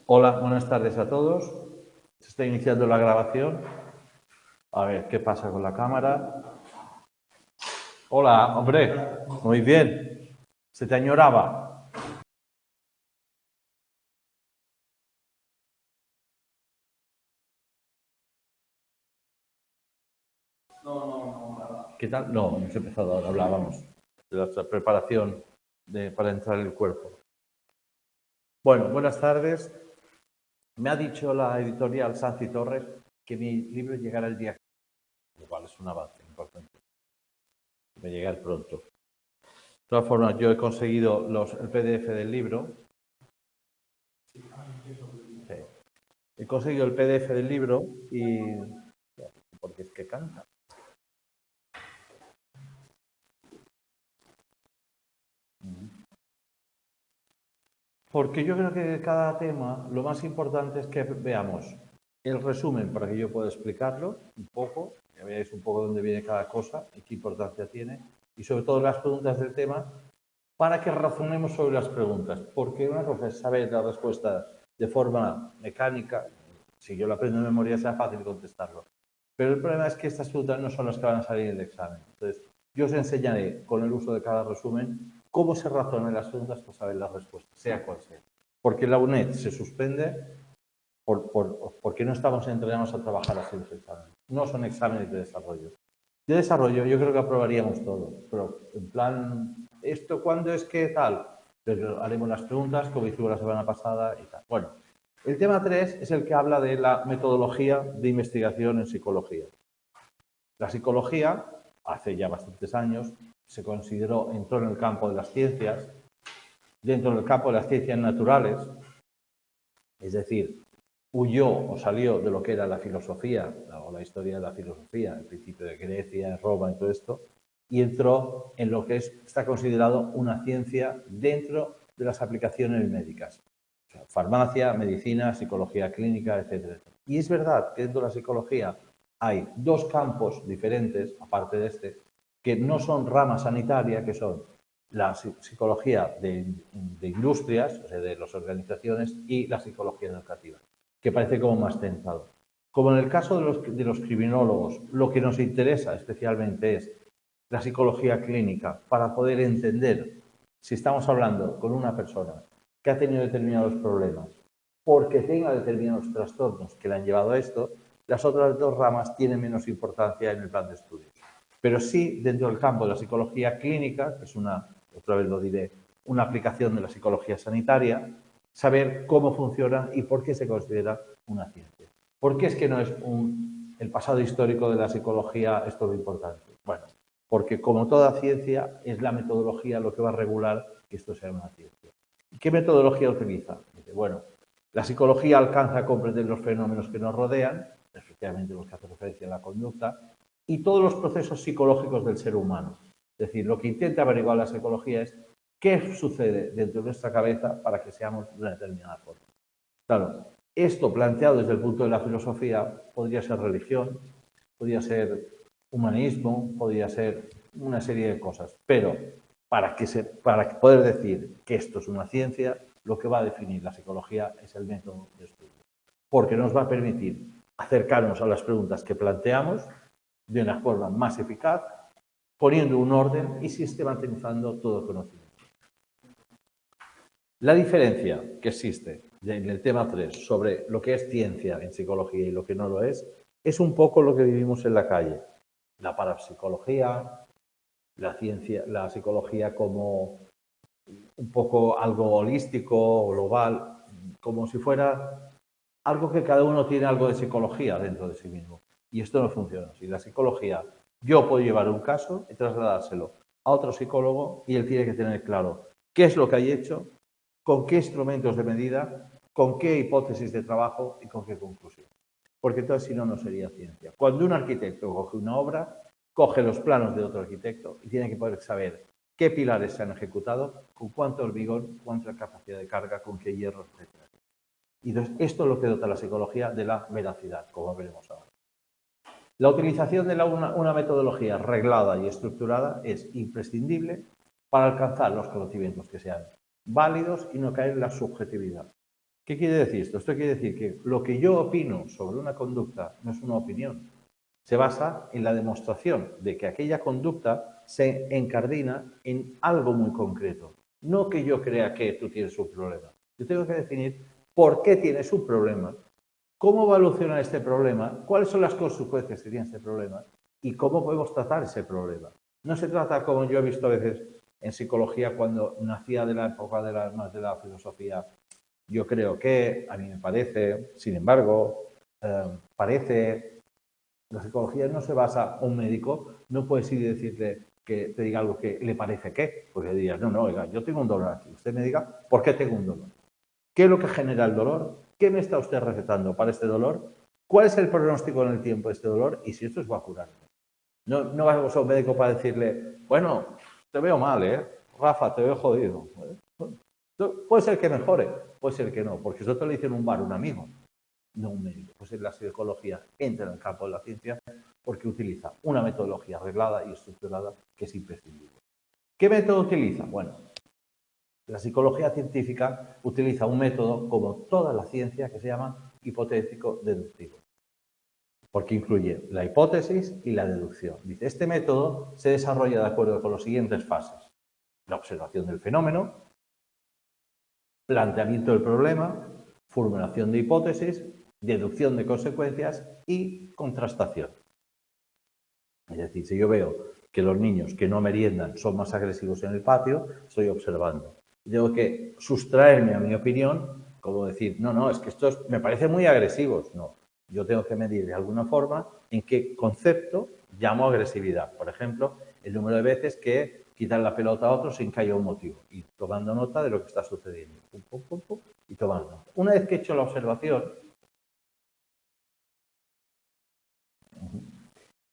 Hola, buenas tardes a todos. Se está iniciando la grabación. A ver, ¿qué pasa con la cámara? Hola, hombre. Muy bien. ¿Se te añoraba? ¿Qué tal? No, hemos empezado ahora. Hablábamos de la preparación para entrar en el cuerpo. Bueno, buenas tardes. Me ha dicho la editorial Sanz y Torres que mi libro llegará el día, lo cual es un avance importante. Me llegará pronto. De todas formas, yo he conseguido el PDF del libro. Sí. He conseguido el PDF del libro y... porque es que canta. Porque yo creo que de cada tema lo más importante es que veamos el resumen para que yo pueda explicarlo un poco, que veáis un poco dónde viene cada cosa y qué importancia tiene, y sobre todo las preguntas del tema, para que razonemos sobre las preguntas. Porque una cosa es saber la respuesta de forma mecánica, si yo lo aprendo de memoria sea fácil contestarlo. Pero el problema es que estas preguntas no son las que van a salir en el examen. Entonces, yo os enseñaré con el uso de cada resumen cómo se razonan las preguntas para saber las respuestas, sea cual sea. Porque la UNED se suspende porque no estamos entrenados a trabajar así los exámenes. No son exámenes de desarrollo. De desarrollo yo creo que aprobaríamos todo, pero en plan, ¿esto cuándo es que tal? Pero haremos las preguntas como hicimos la semana pasada y tal. Bueno, el tema 3 es el que habla de la metodología de investigación en psicología. La psicología, hace ya bastantes años, entró en el campo de las ciencias, dentro del campo de las ciencias naturales, es decir, huyó o salió de lo que era la filosofía o la historia de la filosofía, el principio de Grecia, Roma y todo esto, y entró en lo que está considerado una ciencia dentro de las aplicaciones médicas. O sea, farmacia, medicina, psicología clínica, etcétera. Y es verdad que dentro de la psicología hay dos campos diferentes, aparte de este, que no son rama sanitaria, que son la psicología de industrias, o sea, de las organizaciones, y la psicología educativa, que parece como más centrado. Como en el caso de los criminólogos, lo que nos interesa especialmente es la psicología clínica para poder entender si estamos hablando con una persona que ha tenido determinados problemas porque tenga determinados trastornos que le han llevado a esto, las otras dos ramas tienen menos importancia en el plan de estudios. Pero sí, dentro del campo de la psicología clínica, que es otra vez lo diré, una aplicación de la psicología sanitaria, saber cómo funciona y por qué se considera una ciencia. ¿Por qué es que no es el pasado histórico de la psicología es todo importante? Bueno, porque como toda ciencia es la metodología lo que va a regular que esto sea una ciencia. ¿Y qué metodología utiliza? Dice, bueno, la psicología alcanza a comprender los fenómenos que nos rodean, especialmente los que hacen referencia a la conducta, y todos los procesos psicológicos del ser humano. Es decir, lo que intenta averiguar la psicología es qué sucede dentro de nuestra cabeza para que seamos de una determinada forma. Claro, esto planteado desde el punto de la filosofía podría ser religión, podría ser humanismo, podría ser una serie de cosas, pero para poder decir que esto es una ciencia, lo que va a definir la psicología es el método de estudio, porque nos va a permitir acercarnos a las preguntas que planteamos de una forma más eficaz, poniendo un orden y sistematizando todo el conocimiento. La diferencia que existe en el tema 3 sobre lo que es ciencia en psicología y lo que no lo es un poco lo que vivimos en la calle. La parapsicología, la psicología como un poco algo holístico, global, como si fuera algo que cada uno tiene algo de psicología dentro de sí mismo. Y esto no funciona así. La psicología, yo puedo llevar un caso y trasladárselo a otro psicólogo y él tiene que tener claro qué es lo que hay hecho, con qué instrumentos de medida, con qué hipótesis de trabajo y con qué conclusión. Porque entonces si no, no sería ciencia. Cuando un arquitecto coge una obra, coge los planos de otro arquitecto y tiene que poder saber qué pilares se han ejecutado, con cuánto hormigón, cuánta capacidad de carga, con qué hierro, etc. Y entonces esto es lo que dota la psicología de la veracidad, como veremos ahora. La utilización de una metodología reglada y estructurada es imprescindible para alcanzar los conocimientos que sean válidos y no caer en la subjetividad. ¿Qué quiere decir esto? Esto quiere decir que lo que yo opino sobre una conducta no es una opinión. Se basa en la demostración de que aquella conducta se encardina en algo muy concreto. No que yo crea que tú tienes un problema. Yo tengo que definir por qué tienes un problema, cómo evoluciona este problema, cuáles son las consecuencias que tiene este problema y cómo podemos tratar ese problema. No se trata, como yo he visto a veces en psicología, cuando nacía de la época más de la filosofía, yo creo que, a mí me parece, sin embargo, parece, la psicología no se basa, un médico no puedes ir y decirle que te diga algo que le parece que, porque dirías, no, no, oiga, yo tengo un dolor aquí, usted me diga por qué tengo un dolor, qué es lo que genera el dolor, qué me está usted recetando para este dolor, cuál es el pronóstico en el tiempo de este dolor y si esto es va a curarme. No, no vas a un médico para decirle, bueno, te veo mal, ¿eh? Rafa, te veo jodido. Puede ser que mejore, puede ser que no, porque eso te lo dice en un bar un amigo, no un médico. Pues en la psicología entra en el campo de la ciencia porque utiliza una metodología arreglada y estructurada que es imprescindible. ¿Qué método utiliza? Bueno, la psicología científica utiliza un método, como toda la ciencia, que se llama hipotético-deductivo, porque incluye la hipótesis y la deducción. Dice, este método se desarrolla de acuerdo con las siguientes fases: la observación del fenómeno, planteamiento del problema, formulación de hipótesis, deducción de consecuencias y contrastación. Es decir, si yo veo que los niños que no meriendan son más agresivos en el patio, estoy observando. Tengo que sustraerme a mi opinión, como decir, no, no, es que estos me parecen muy agresivos. No, yo tengo que medir de alguna forma en qué concepto llamo agresividad. Por ejemplo, el número de veces que quitan la pelota a otro sin que haya un motivo y tomando nota de lo que está sucediendo. Pum, pum, pum, pum, y tomando nota. Una vez que he hecho la observación,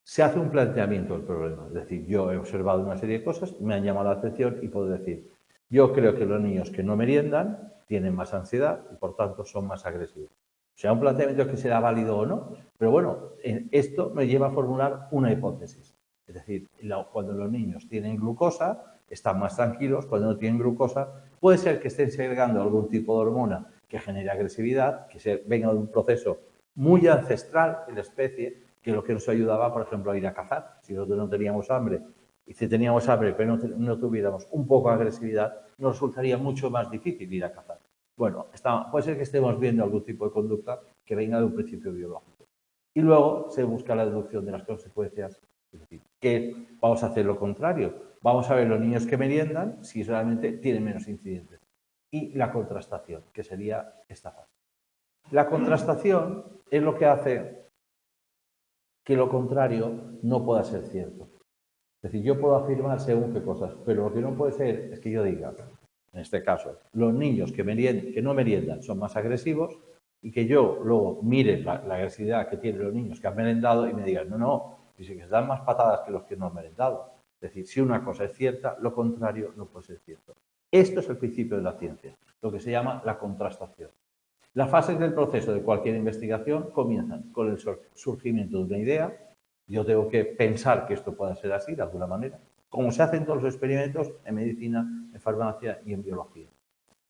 se hace un planteamiento del problema. Es decir, yo he observado una serie de cosas, me han llamado la atención y puedo decir, yo creo que los niños que no meriendan tienen más ansiedad y por tanto son más agresivos. O sea, un planteamiento que será válido o no, pero bueno, esto me lleva a formular una hipótesis. Es decir, cuando los niños tienen glucosa, están más tranquilos; cuando no tienen glucosa, puede ser que estén segregando algún tipo de hormona que genere agresividad, que venga de un proceso muy ancestral en la especie, que lo que nos ayudaba, por ejemplo, a ir a cazar. Si nosotros no teníamos hambre, y si teníamos hambre pero no tuviéramos un poco de agresividad, nos resultaría mucho más difícil ir a cazar. Bueno, puede ser que estemos viendo algún tipo de conducta que venga de un principio biológico. Y luego se busca la deducción de las consecuencias. Es decir, que vamos a hacer lo contrario. Vamos a ver los niños que meriendan si realmente tienen menos incidentes. Y la contrastación, que sería esta fase. La contrastación es lo que hace que lo contrario no pueda ser cierto. Es decir, yo puedo afirmar según qué cosas, pero lo que no puede ser es que yo diga, en este caso, los niños que no meriendan son más agresivos y que yo luego mire la agresividad que tienen los niños que han merendado y me digan, no, no, dice que se dan más patadas que los que no han merendado. Es decir, si una cosa es cierta, lo contrario no puede ser cierto. Esto es el principio de la ciencia, lo que se llama la contrastación. Las fases del proceso de cualquier investigación comienzan con el surgimiento de una idea. Yo tengo que pensar que esto pueda ser así, de alguna manera, como se hacen todos los experimentos en medicina, en farmacia y en biología.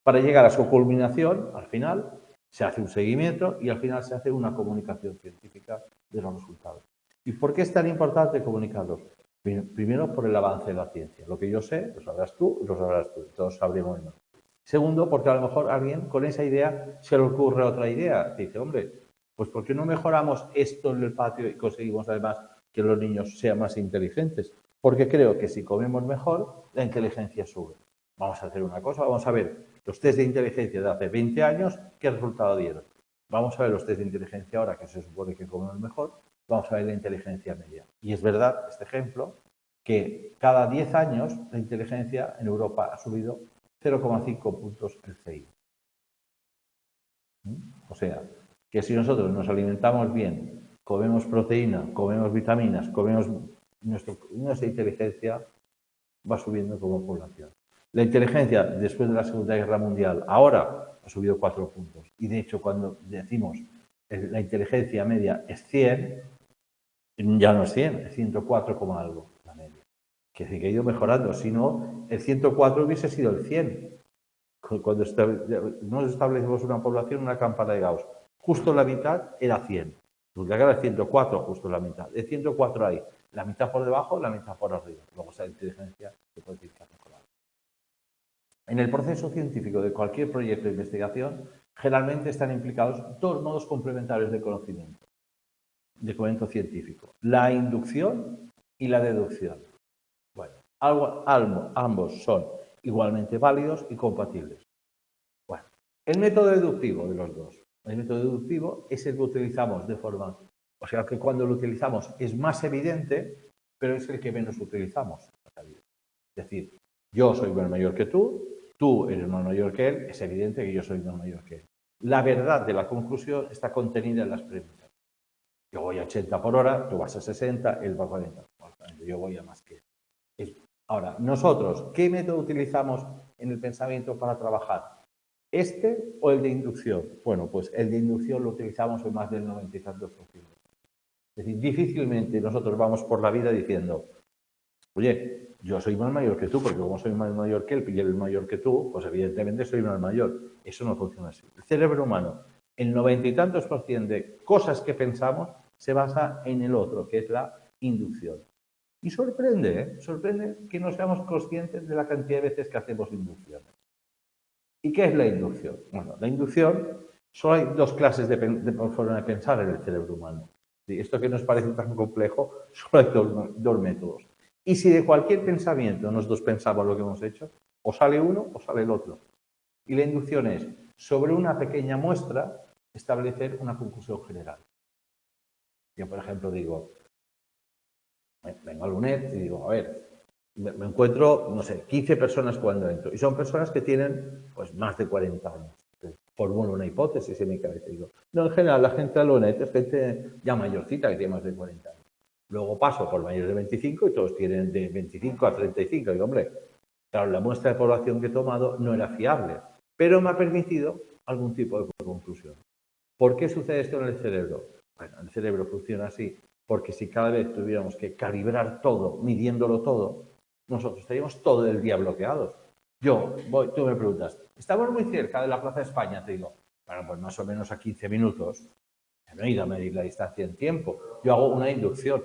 Para llegar a su culminación, al final, se hace un seguimiento y al final se hace una comunicación científica de los resultados. ¿Y por qué es tan importante comunicarlos? Primero, por el avance de la ciencia. Lo que yo sé, lo sabrás tú, lo sabrás tú, todos sabremos más. Segundo, porque a lo mejor a alguien con esa idea se le ocurre otra idea. Dice, hombre, pues ¿por qué no mejoramos esto en el patio y conseguimos además que los niños sean más inteligentes? Porque creo que si comemos mejor, la inteligencia sube. Vamos a hacer una cosa, vamos a ver los test de inteligencia de hace 20 años, ¿qué resultado dieron? Vamos a ver los test de inteligencia ahora, que se supone que comemos mejor, vamos a ver la inteligencia media. Y es verdad, este ejemplo, que cada 10 años la inteligencia en Europa ha subido 0,5 puntos el CI. O sea, que si nosotros nos alimentamos bien, comemos proteína, comemos vitaminas, comemos nuestra inteligencia va subiendo como población. La inteligencia después de la Segunda Guerra Mundial ahora ha subido 4 puntos. Y de hecho, cuando decimos la inteligencia media es 100, ya no es 100, es 104, algo la media. Que decir que ha ido mejorando. Si no, el 104 hubiese sido el 100. cuando establecimos una población, una campana de Gauss, justo la mitad era 100. Multiplicar es 104, justo la mitad. De 104 hay la mitad por debajo, la mitad por arriba. Luego esa inteligencia se puede decir que ha mejorado. En el proceso científico de cualquier proyecto de investigación, generalmente están implicados dos modos complementarios de conocimiento científico: la inducción y la deducción. Bueno, ambos son igualmente válidos y compatibles. Bueno, el método deductivo de los dos. El método deductivo es el que utilizamos de forma, o sea, que cuando lo utilizamos es más evidente, pero es el que menos utilizamos. Es decir, yo soy más mayor que tú eres más mayor que él, es evidente que yo soy más mayor que él. La verdad de la conclusión está contenida en las premisas. Yo voy a 80 por hora, tú vas a 60, él va a 40. Yo voy a más que él. Ahora, nosotros, ¿qué método utilizamos en el pensamiento para trabajar? ¿Este o el de inducción? Bueno, pues el de inducción lo utilizamos en más del 90 y tantos por ciento. Es decir, difícilmente nosotros vamos por la vida diciendo, oye, yo soy más mayor que tú, porque como soy más mayor que él y él es mayor que tú, pues evidentemente soy más mayor. Eso no funciona así. El cerebro humano, el 90 y tantos por ciento de cosas que pensamos se basa en el otro, que es la inducción. Y sorprende que no seamos conscientes de la cantidad de veces que hacemos inducciones. ¿Y qué es la inducción? Bueno, la inducción, solo hay dos clases de forma de pensar en el cerebro humano. Esto que nos parece tan complejo, solo hay dos métodos. Y si de cualquier pensamiento nosotros pensamos lo que hemos hecho, o sale uno o sale el otro. Y la inducción es, sobre una pequeña muestra, establecer una conclusión general. Yo, por ejemplo, digo, vengo al UNED y digo, a ver, me encuentro, no sé, 15 personas jugando dentro. Y son personas que tienen, pues, más de 40 años. Formulo una hipótesis en mi cabeza y digo, no, en general, la gente al UNED es gente ya mayorcita que tiene más de 40 años. Luego paso por mayores de 25 y todos tienen de 25 a 35. Y digo, hombre, claro, la muestra de población que he tomado no era fiable, pero me ha permitido algún tipo de conclusión. ¿Por qué sucede esto en el cerebro? Bueno, el cerebro funciona así porque si cada vez tuviéramos que calibrar todo, midiéndolo todo, nosotros estaríamos todo el día bloqueados. Tú me preguntas, ¿estamos muy cerca de la Plaza de España? Te digo, bueno, pues más o menos a 15 minutos. No he ido a medir la distancia en tiempo. Yo hago una inducción.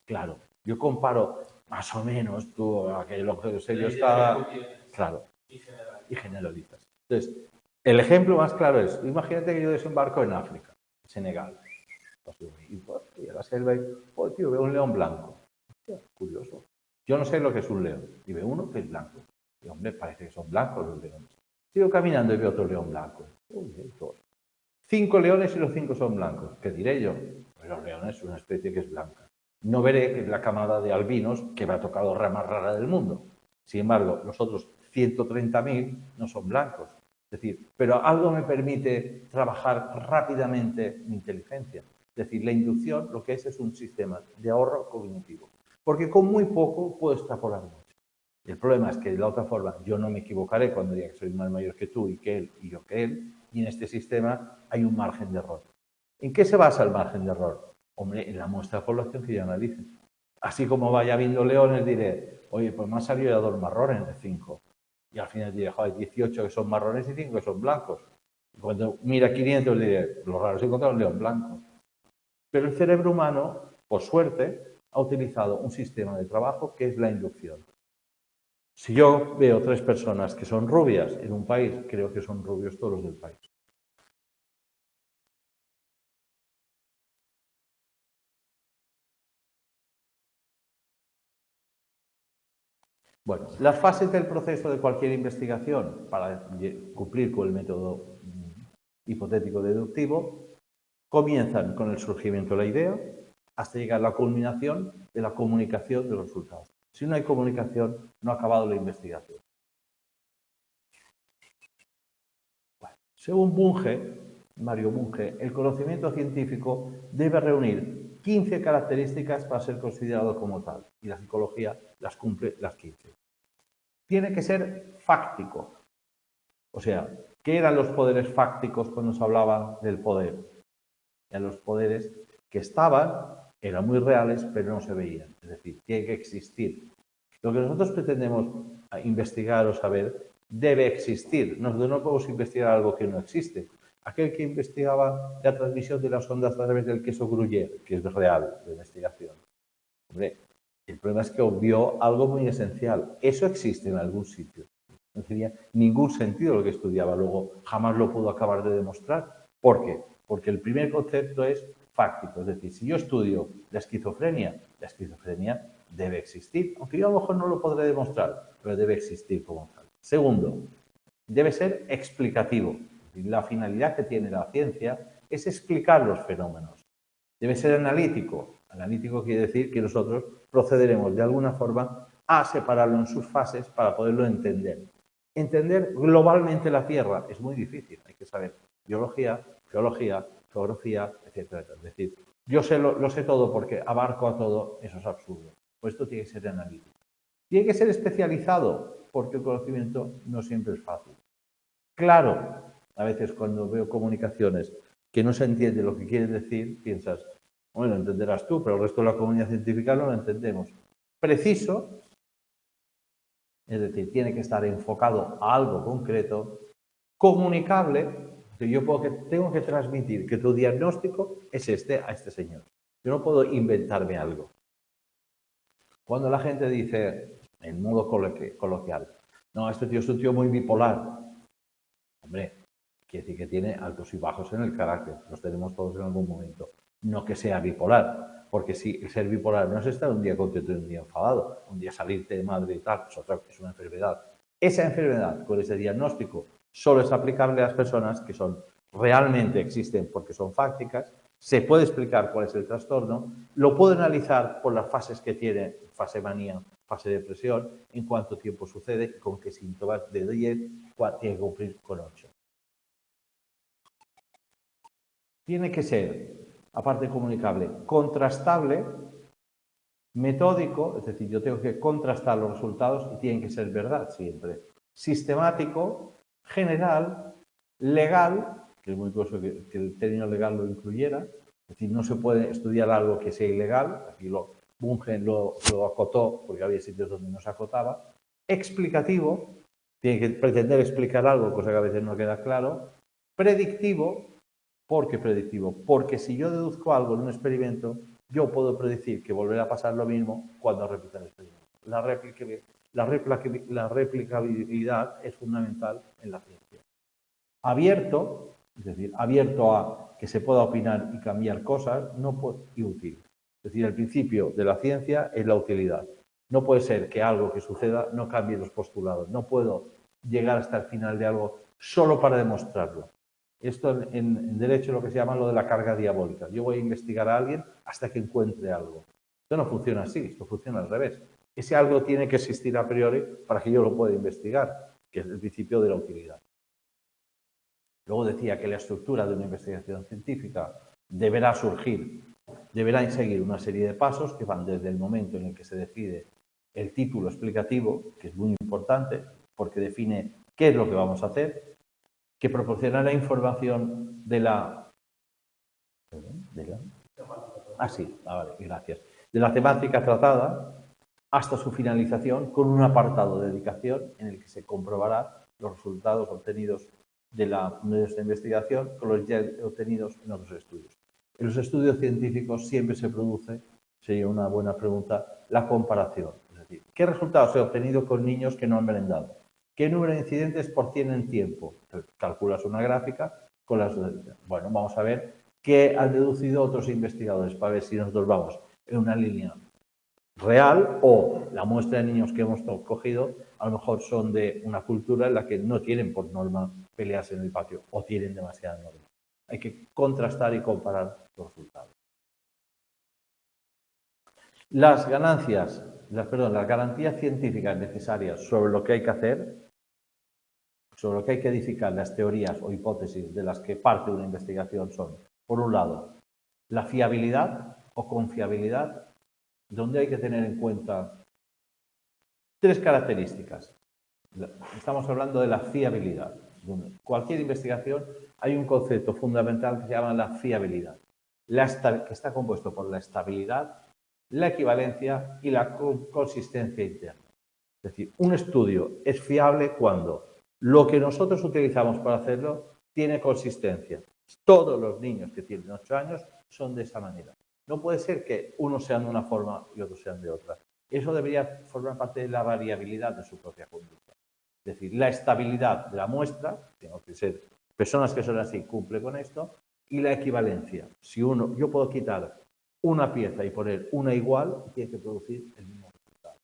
Claro, yo comparo más o menos, lo que sé yo está... Claro, y generalizas. Entonces, el ejemplo más claro es, imagínate que yo desembarco en África, en Senegal. Y a la selva y, oh, tío, veo un león blanco. Hostia, curioso. Yo no sé lo que es un león. Y veo uno que es blanco. Y, hombre, parece que son blancos los leones. Sigo caminando y veo otro león blanco. Uy, 5 leones y los 5 son blancos. ¿Qué diré yo? Pues los leones son una especie que es blanca. No veré que es la camada de albinos que me ha tocado más rara del mundo. Sin embargo, los otros 130.000 no son blancos. Es decir, pero algo me permite trabajar rápidamente mi inteligencia. Es decir, la inducción lo que es un sistema de ahorro cognitivo. Porque con muy poco puedo extrapolar mucho. El problema es que de la otra forma yo no me equivocaré cuando diga que soy más mayor que tú y que él y yo que él. Y en este sistema hay un margen de error. ¿En qué se basa el margen de error? Hombre, en la muestra de población que yo analice. Así como vaya viendo leones, diré, oye, pues me han salido ya 2 marrones de 5. Y al final diré, joder, 18 que son marrones y 5 que son blancos. Y cuando mira 500 diré, lo raro es encontrar un león blanco. Pero el cerebro humano, por suerte, ha utilizado un sistema de trabajo que es la inducción. Si yo veo 3 personas que son rubias en un país, creo que son rubios todos los del país. Bueno, las fases del proceso de cualquier investigación para cumplir con el método hipotético deductivo comienzan con el surgimiento de la idea hasta llegar a la culminación de la comunicación de los resultados. Si no hay comunicación, no ha acabado la investigación. Bueno, según Mario Bunge, el conocimiento científico debe reunir 15 características para ser considerado como tal, y la psicología las cumple las 15. Tiene que ser fáctico. O sea, ¿qué eran los poderes fácticos cuando se hablaba del poder? Eran los poderes que estaban, eran muy reales, pero no se veían. Es decir, tiene que existir. Lo que nosotros pretendemos investigar o saber debe existir. Nosotros no podemos investigar algo que no existe. Aquel que investigaba la transmisión de las ondas a través del queso Gruyère, que es real de investigación. Hombre, el problema es que obvió algo muy esencial. Eso existe en algún sitio. No tenía ningún sentido lo que estudiaba. Luego, jamás lo pudo acabar de demostrar. ¿Por qué? Porque el primer concepto es fáctico. Es decir, si yo estudio la esquizofrenia debe existir. Aunque yo a lo mejor no lo podré demostrar, pero debe existir como tal. Segundo, debe ser explicativo. La finalidad que tiene la ciencia es explicar los fenómenos. Debe ser analítico. Analítico quiere decir que nosotros procederemos de alguna forma a separarlo en sus fases para poderlo entender. Entender globalmente la Tierra es muy difícil. Hay que saber biología, geología, geografía, etcétera. Es decir, yo lo sé todo porque abarco a todo, eso es absurdo. Pues esto tiene que ser analítico. Tiene que ser especializado porque el conocimiento no siempre es fácil. Claro, a veces cuando veo comunicaciones que no se entiende lo que quieren decir, piensas, bueno, lo entenderás tú, pero el resto de la comunidad científica no lo entendemos. Preciso, es decir, tiene que estar enfocado a algo concreto, comunicable, que yo tengo que transmitir que tu diagnóstico es este a este señor. Yo no puedo inventarme algo. Cuando la gente dice, en modo coloquial, no, este tío es un tío muy bipolar. Hombre, quiere decir que tiene altos y bajos en el carácter. Los tenemos todos en algún momento. No que sea bipolar, porque si el ser bipolar no es estar un día contento y un día enfadado, un día salirte de madre y tal, es una enfermedad. Esa enfermedad, con ese diagnóstico, solo es aplicable a las personas que realmente existen porque son fácticas. Se puede explicar cuál es el trastorno, lo puedo analizar por las fases que tiene, fase manía, fase depresión, en cuánto tiempo sucede y con qué síntomas de 10 tiene que cumplir con 8. Tiene que ser, aparte de comunicable, contrastable, metódico, es decir, yo tengo que contrastar los resultados y tienen que ser verdad siempre. Sistemático, general, legal, que es muy curioso que el término legal lo incluyera, es decir, no se puede estudiar algo que sea ilegal, aquí Bunge lo acotó porque había sitios donde no se acotaba, explicativo, tiene que pretender explicar algo, cosa que a veces no queda claro, predictivo. ¿Por qué predictivo? Porque si yo deduzco algo en un experimento, yo puedo predecir que volverá a pasar lo mismo cuando repita el experimento. La replicabilidad es fundamental en la ciencia. Abierto, es decir, abierto a que se pueda opinar y cambiar cosas, y útil. Es decir, el principio de la ciencia es la utilidad. No puede ser que algo que suceda no cambie los postulados. No puedo llegar hasta el final de algo solo para demostrarlo. Esto en derecho es lo que se llama lo de la carga diabólica. Yo voy a investigar a alguien hasta que encuentre algo. Esto no funciona así, esto funciona al revés. Ese algo tiene que existir a priori para que yo lo pueda investigar, que es el principio de la utilidad. Luego decía que la estructura de una investigación científica deberá seguir una serie de pasos que van desde el momento en el que se decide el título explicativo, que es muy importante porque define qué es lo que vamos a hacer, que proporcionará información de la temática tratada hasta su finalización con un apartado de dedicación en el que se comprobará los resultados obtenidos de esta investigación con los ya obtenidos en otros estudios. En los estudios científicos siempre se produce, sería una buena pregunta, la comparación. Es decir, ¿qué resultados he obtenido con niños que no han merendado? ¿Qué número de incidentes por 100 en tiempo? Calculas una gráfica con las... Bueno, vamos a ver qué han deducido otros investigadores para ver si nosotros vamos en una línea real o la muestra de niños que hemos cogido a lo mejor son de una cultura en la que no tienen por norma peleas en el patio o tienen demasiada norma. Hay que contrastar y comparar los resultados. Las garantías científicas necesarias sobre lo que hay que hacer, sobre lo que hay que edificar las teorías o hipótesis de las que parte una investigación son, por un lado, la fiabilidad o confiabilidad, donde hay que tener en cuenta 3 características. Estamos hablando de la fiabilidad. En cualquier investigación hay un concepto fundamental que se llama la fiabilidad, que está compuesto por la estabilidad, la equivalencia y la consistencia interna. Es decir, un estudio es fiable cuando Lo que nosotros utilizamos para hacerlo tiene consistencia. Todos los niños que tienen 8 años son de esa manera. No puede ser que unos sean de una forma y otros sean de otra. Eso debería formar parte de la variabilidad de su propia conducta. Es decir, la estabilidad de la muestra, tengo que ser personas que son así, cumple con esto, y la equivalencia. Si yo puedo quitar una pieza y poner una igual, tiene que producir el mismo resultado.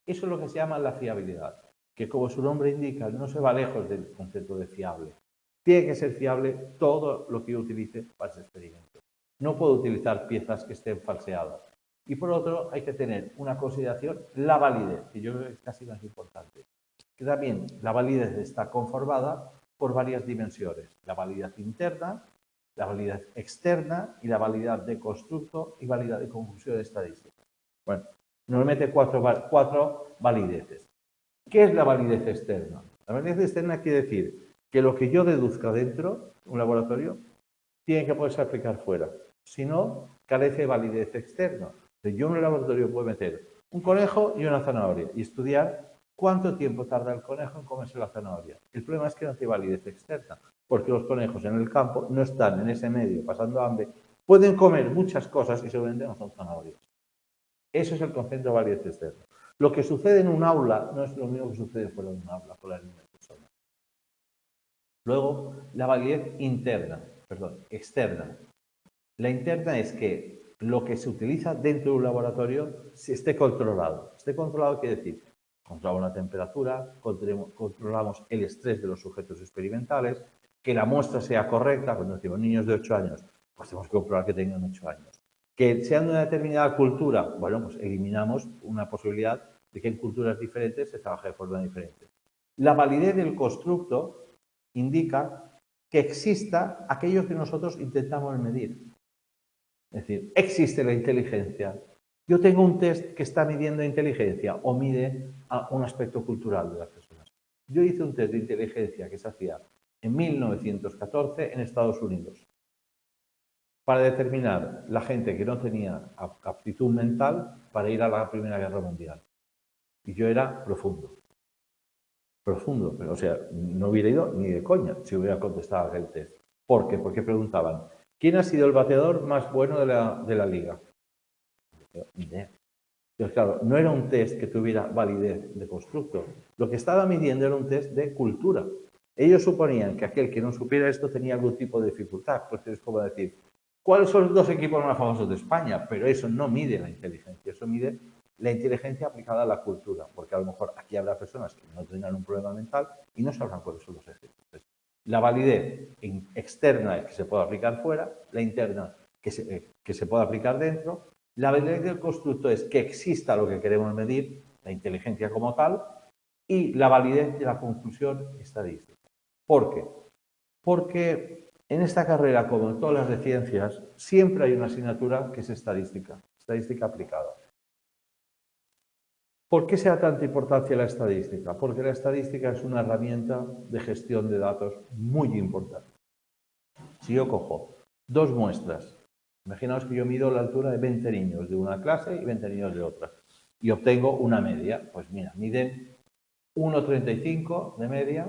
Eso es lo que se llama la fiabilidad, que como su nombre indica, no se va lejos del concepto de fiable. Tiene que ser fiable todo lo que yo utilice para ese experimento. No puedo utilizar piezas que estén falseadas. Y por otro, hay que tener una consideración, la validez, que yo creo que es casi más importante. Que también la validez está conformada por varias dimensiones. La validez interna, la validez externa y la validez de constructo y validez de conclusión estadística. Bueno, normalmente cuatro valideces. ¿Qué es la validez externa? La validez externa quiere decir que lo que yo deduzca dentro de un laboratorio tiene que poderse aplicar fuera. Si no, carece de validez externa. Yo en un laboratorio puedo meter un conejo y una zanahoria y estudiar cuánto tiempo tarda el conejo en comerse la zanahoria. El problema es que no tiene validez externa, porque los conejos en el campo no están en ese medio pasando hambre, pueden comer muchas cosas y seguramente no son zanahorias. Eso es el concepto de validez externa. Lo que sucede en un aula no es lo mismo que sucede fuera de un aula con las mismas personas. Luego, la validez externa. La interna es que lo que se utiliza dentro de un laboratorio esté controlado. Esté controlado quiere decir, controlamos la temperatura, controlamos el estrés de los sujetos experimentales, que la muestra sea correcta. Cuando decimos niños de 8 años, pues tenemos que comprobar que tengan 8 años. Que sean de una determinada cultura, bueno, pues eliminamos una posibilidad de que en culturas diferentes se trabaje de forma diferente. La validez del constructo indica que exista aquello que nosotros intentamos medir. Es decir, existe la inteligencia. Yo tengo un test que está midiendo inteligencia o mide un aspecto cultural de las personas. Yo hice un test de inteligencia que se hacía en 1914 en Estados Unidos para determinar la gente que no tenía aptitud mental para ir a la Primera Guerra Mundial. Y yo era profundo. Profundo, pero o sea, no hubiera ido ni de coña si hubiera contestado aquel test. ¿Por qué? Porque preguntaban, ¿quién ha sido el bateador más bueno de la liga? Ni idea. Entonces, claro, no era un test que tuviera validez de constructo. Lo que estaba midiendo era un test de cultura. Ellos suponían que aquel que no supiera esto tenía algún tipo de dificultad. Pues es como decir, ¿cuáles son los 2 equipos más famosos de España? Pero eso no mide la inteligencia, eso mide la inteligencia aplicada a la cultura, porque a lo mejor aquí habrá personas que no tengan un problema mental y no sabrán cuáles son los ejemplos. La validez externa es que se puede aplicar fuera, la interna que se puede aplicar dentro, la validez del constructo es que exista lo que queremos medir, la inteligencia como tal, y la validez de la conclusión estadística. ¿Por qué? Porque en esta carrera, como en todas las de ciencias, siempre hay una asignatura que es estadística, estadística aplicada. ¿Por qué se da tanta importancia a la estadística? Porque la estadística es una herramienta de gestión de datos muy importante. Si yo cojo 2 muestras, imaginaos que yo mido la altura de 20 niños de una clase y 20 niños de otra, y obtengo una media, pues mira, miden 1,35 de media,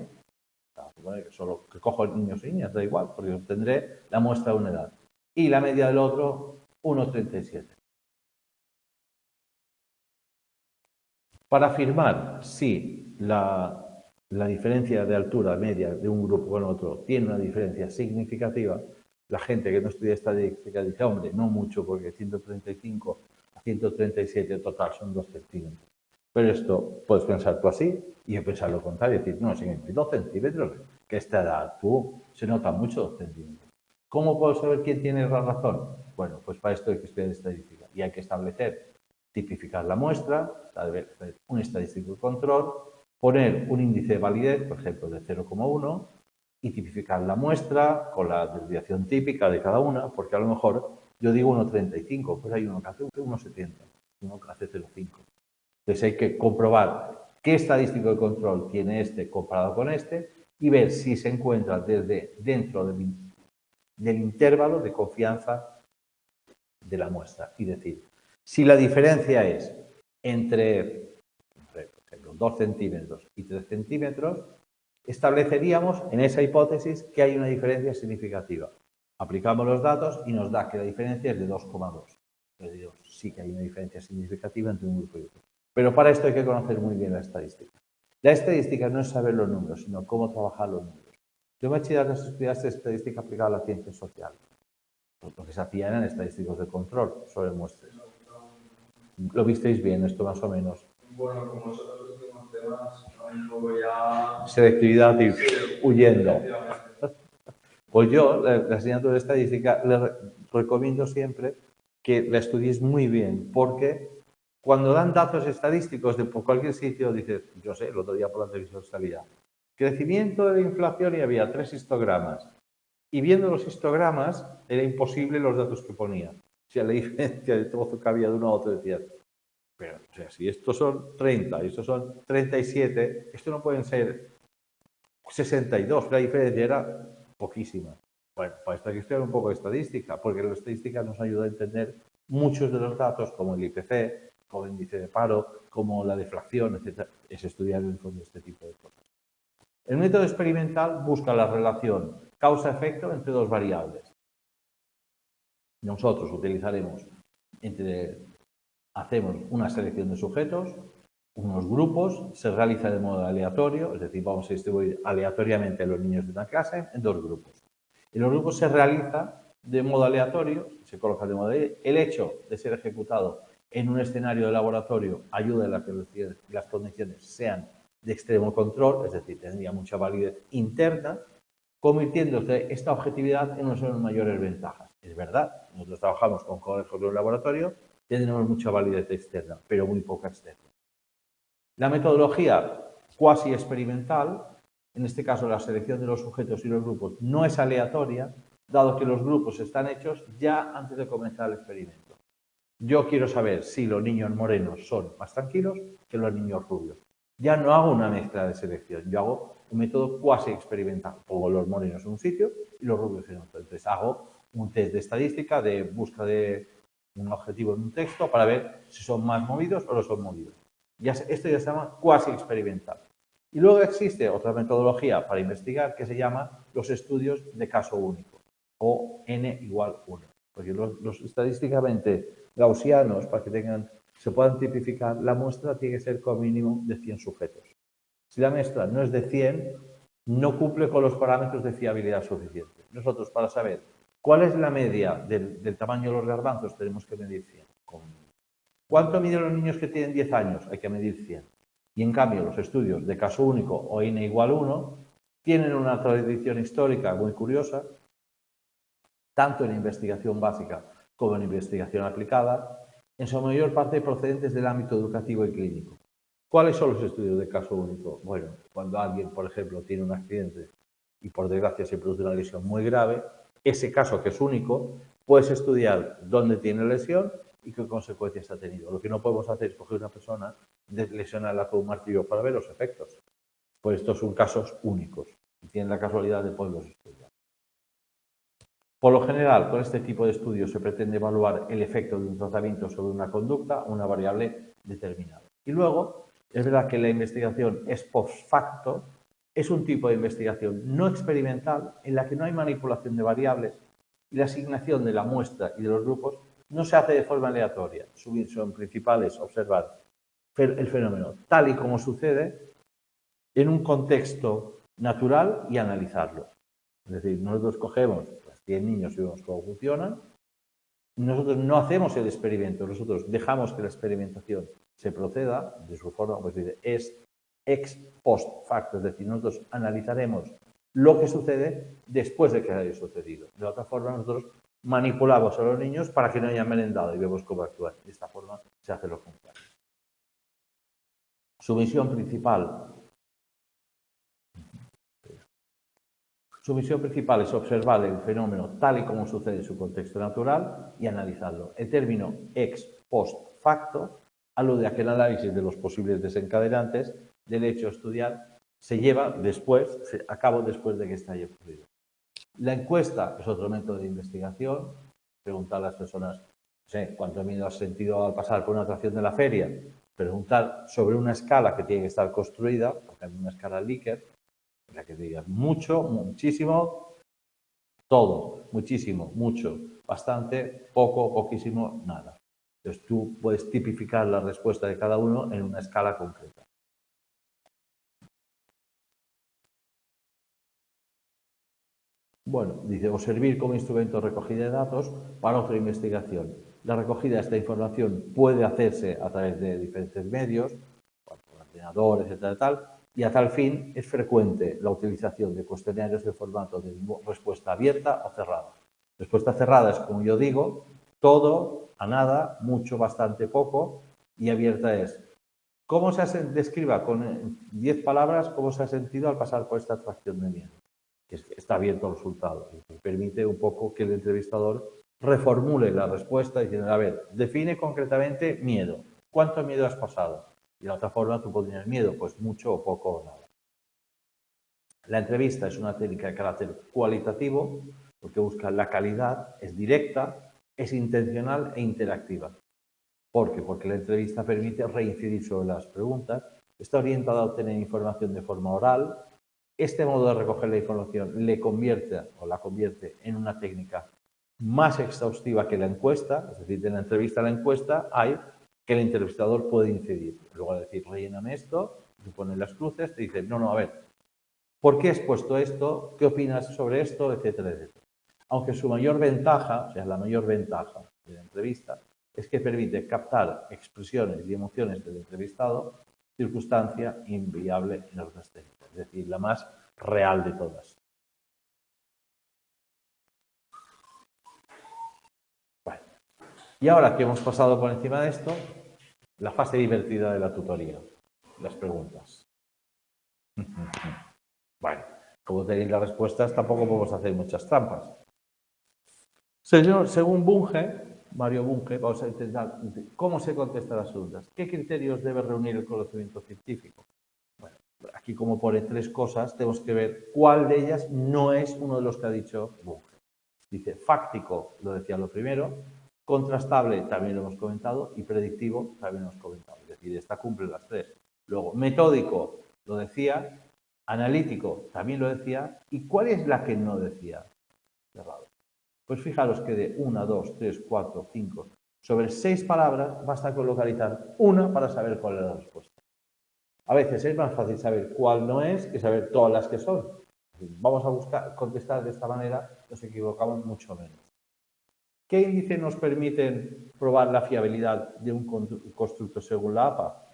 solo que cojo niños y niñas, da igual, porque obtendré la muestra de una edad. Y la media del otro, 1,37. Para afirmar si la diferencia de altura media de un grupo con otro tiene una diferencia significativa, la gente que no estudia estadística dice, hombre, no mucho, porque 135 a 137 total son 2 centímetros. Pero esto puedes pensar tú así y yo pensar lo contrario, decir, no, si 2 centímetros, que esta edad tú se nota mucho 2 centímetros. ¿Cómo puedo saber quién tiene la razón? Bueno, pues para esto hay que estudiar estadística y hay que establecer, tipificar la muestra, un estadístico de control, poner un índice de validez, por ejemplo, de 0,1 y tipificar la muestra con la desviación típica de cada una, porque a lo mejor yo digo 1,35, pues hay uno que hace 1,70, uno que hace 0,5. Entonces hay que comprobar qué estadístico de control tiene este comparado con este y ver si se encuentra dentro del intervalo de confianza de la muestra. Y decir, si la diferencia es entre, por ejemplo, 2 centímetros y 3 centímetros, estableceríamos en esa hipótesis que hay una diferencia significativa. Aplicamos los datos y nos da que la diferencia es de 2,2. Entonces digo, sí que hay una diferencia significativa entre un grupo y otro. Pero para esto hay que conocer muy bien la estadística. La estadística no es saber los números, sino cómo trabajar los números. Yo en bachillerato estudiaste estadística aplicada a la ciencia social. Lo que se hacía eran estadísticos de control sobre muestras. ¿Lo visteis bien esto más o menos? Bueno, como son los últimos temas, un poco ya... Selectividad y sí, huyendo. Pues yo, la asignatura de estadística, le recomiendo siempre que la estudiéis muy bien, porque cuando dan datos estadísticos de por cualquier sitio, dices, yo sé, el otro día por la televisión salía, crecimiento de la inflación y había 3 histogramas. Y viendo los histogramas, era imposible los datos que ponía. O sea, la diferencia de trozo que había de uno a otro, decía, pero, o sea, si estos son 30 y estos son 37, esto no pueden ser 62, la diferencia era poquísima. Bueno, para esto hay que estudiar un poco de estadística, porque la estadística nos ayuda a entender muchos de los datos, como el IPC, como el índice de paro, como la deflación, etc. Es estudiar en el fondo este tipo de cosas. El método experimental busca la relación causa-efecto entre dos variables. Nosotros utilizaremos hacemos una selección de sujetos, unos grupos, se realiza de modo aleatorio, es decir, vamos a distribuir aleatoriamente a los niños de una clase en dos grupos. En los grupos se realiza de modo aleatorio, se coloca de modo aleatorio. El hecho de ser ejecutado en un escenario de laboratorio ayuda a que las condiciones sean de extremo control, es decir, tendría mucha validez interna, convirtiéndose esta objetividad en una de sus mayores ventajas. Es verdad, nosotros trabajamos con colegios de un laboratorio, tenemos mucha validez externa, pero muy poca externa. La metodología cuasi experimental, en este caso la selección de los sujetos y los grupos, no es aleatoria, dado que los grupos están hechos ya antes de comenzar el experimento. Yo quiero saber si los niños morenos son más tranquilos que los niños rubios. Ya no hago una mezcla de selección, yo hago un método cuasi experimental. Pongo los morenos en un sitio y los rubios en otro. Entonces hago un test de estadística de búsqueda de un objetivo en un texto para ver si son más movidos o no son movidos. Esto ya se llama cuasi experimental. Y luego existe otra metodología para investigar que se llama los estudios de caso único, o n igual 1. Porque los estadísticamente gaussianos, para que se puedan tipificar, la muestra tiene que ser como mínimo de 100 sujetos. Si la muestra no es de 100, no cumple con los parámetros de fiabilidad suficientes. Nosotros, para saber cuál es la media del tamaño de los garbanzos, tenemos que medir 100. ¿Cuánto miden los niños que tienen 10 años? Hay que medir 100. Y en cambio, los estudios de caso único o n igual 1 tienen una tradición histórica muy curiosa, tanto en investigación básica como en investigación aplicada, en su mayor parte procedentes del ámbito educativo y clínico. ¿Cuáles son los estudios de caso único? Bueno, cuando alguien, por ejemplo, tiene un accidente y por desgracia se produce una lesión muy grave, ese caso que es único, puedes estudiar dónde tiene lesión y qué consecuencias ha tenido. Lo que no podemos hacer es coger una persona, lesionarla con un martillo para ver los efectos. Pues estos son casos únicos y tienen la casualidad de poderlos estudiar. Por lo general, con este tipo de estudios se pretende evaluar el efecto de un tratamiento sobre una conducta o una variable determinada. Y luego, es verdad que la investigación ex post facto es un tipo de investigación no experimental en la que no hay manipulación de variables y la asignación de la muestra y de los grupos no se hace de forma aleatoria. Su misión principal es observar el fenómeno tal y como sucede en un contexto natural y analizarlo. Es decir, nosotros cogemos 100 niños y vemos cómo funcionan. Nosotros no hacemos el experimento, nosotros dejamos que la experimentación se proceda de su forma, pues es ex post facto, es decir, nosotros analizaremos lo que sucede después de que haya sucedido. De otra forma, nosotros manipulamos a los niños para que no hayan merendado y vemos cómo actúan. De esta forma se hace lo contrario. Su misión principal es observar el fenómeno tal y como sucede en su contexto natural y analizarlo. El término ex post facto alude a que el análisis de los posibles desencadenantes del hecho a estudiar se lleva a cabo después de que está haya ocurrido. La encuesta es otro método de investigación. Preguntar a las personas, no sé, cuánto miedo has sentido al pasar por una atracción de la feria. Preguntar sobre una escala que tiene que estar construida, porque hay una escala Likert, La que digas mucho, muchísimo, todo, muchísimo, mucho, bastante, poco, poquísimo, nada. Entonces tú puedes tipificar la respuesta de cada uno en una escala concreta. Bueno, dice, o servir como instrumento de recogida de datos para otra investigación. La recogida de esta información puede hacerse a través de diferentes medios, por ordenador, etcétera, tal, y a tal fin es frecuente la utilización de cuestionarios de formato de respuesta abierta o cerrada. Respuesta cerrada es, como yo digo, todo, a nada, mucho, bastante, poco, y abierta es, ¿cómo describa con 10 palabras cómo se ha sentido al pasar por esta atracción de miedo? Que está abierto al resultado y permite un poco que el entrevistador reformule la respuesta diciendo, a ver, define concretamente miedo. ¿Cuánto miedo has pasado? Y de la otra forma tú podrías miedo, pues mucho o poco o nada. La entrevista es una técnica de carácter cualitativo porque busca la calidad, es directa, es intencional e interactiva. ¿Por qué? Porque la entrevista permite reincidir sobre las preguntas, está orientada a obtener información de forma oral. Este modo de recoger la información le convierte o la convierte en una técnica más exhaustiva que la encuesta, es decir, de la entrevista a la encuesta hay que el entrevistador puede incidir. Luego de decir, relléname esto, te ponen las cruces, te dicen, no, a ver, ¿por qué has puesto esto? ¿Qué opinas sobre esto? Etcétera, etcétera. Aunque su mayor ventaja, o sea, la mayor ventaja de la entrevista, es que permite captar expresiones y emociones del entrevistado, circunstancia inviable en otras técnicas, es decir, la más real de todas. Bueno, y ahora que hemos pasado por encima de esto, la fase divertida de la tutoría, las preguntas. Bueno, como tenéis las respuestas, tampoco podemos hacer muchas trampas. Según Bunge, Mario Bunge, vamos a intentar cómo se contestan las preguntas. ¿Qué criterios debe reunir el conocimiento científico? Bueno, aquí como pone 3 cosas, tenemos que ver cuál de ellas no es uno de los que ha dicho Bunge. Dice fáctico, lo decía lo primero, contrastable, también lo hemos comentado, y predictivo, también lo hemos comentado. Es decir, esta cumple las 3. Luego, metódico, lo decía, analítico, también lo decía, ¿y cuál es la que no decía? Cerrado. Pues fijaros que de 1, 2, 3, 4, 5, sobre 6 palabras basta con localizar una para saber cuál es la respuesta. A veces es más fácil saber cuál no es que saber todas las que son. Vamos a buscar contestar de esta manera, nos equivocamos mucho menos. ¿Qué índices nos permiten probar la fiabilidad de un constructo según la APA?